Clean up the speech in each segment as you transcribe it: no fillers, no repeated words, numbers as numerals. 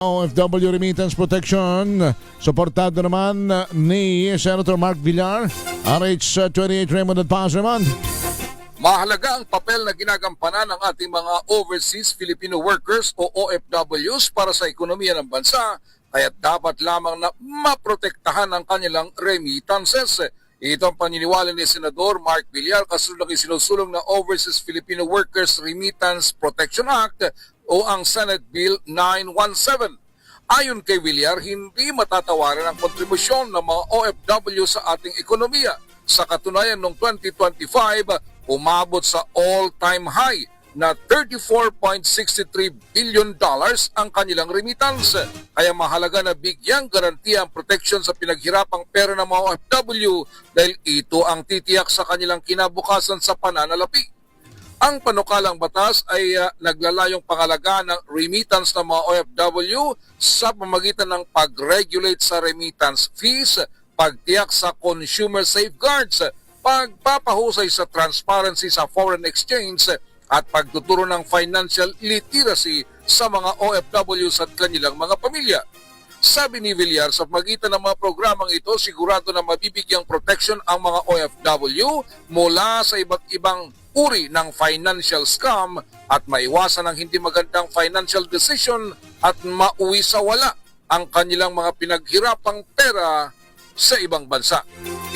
OFW Remittance Protection, suportado naman ni Senator Mark Villar, RH28 Raymond at Paz Raymond. Mahalaga ang papel na ginagampanan ng ating mga overseas Filipino workers o OFWs para sa ekonomiya ng bansa, kaya dapat lamang na maprotektahan ang kanilang remittances. Ito ang paniniwala ni Senador Mark Villar kasunod ng isinusulong na Overseas Filipino Workers Remittance Protection Act o ang Senate Bill 917. Ayon kay Villar, hindi matatawaran ang kontribusyon ng mga OFW sa ating ekonomiya. Sa katunayan, noong 2025, umabot sa all-time high na $34.63 billion ang kanilang remittance. Kaya mahalaga na bigyang garantiya ang proteksyon sa pinaghirapang pera ng mga OFW dahil ito ang titiyak sa kanilang kinabukasan sa pananalapi. Ang panukalang batas ay naglalayong pangalagaan ng remittance ng mga OFW sa pamamagitan ng pag-regulate sa remittance fees, pagtiyak sa consumer safeguards, pagpapahusay sa transparency sa foreign exchange at pagtuturo ng financial literacy sa mga OFWs at kanilang mga pamilya. Sabi ni Villar, sa pagitan ng mga programang ito, sigurado na mabibigyang protection ang mga OFW mula sa iba't ibang uri ng financial scam at maiwasan ang hindi magandang financial decision at mauwi sa wala ang kanilang mga pinaghirapang pera sa ibang bansa.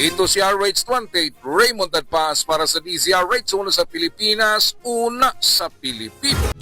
Ito si RH28 Raymond Adpaz para sa DZRH, una sa Pilipinas, una sa Pilipino.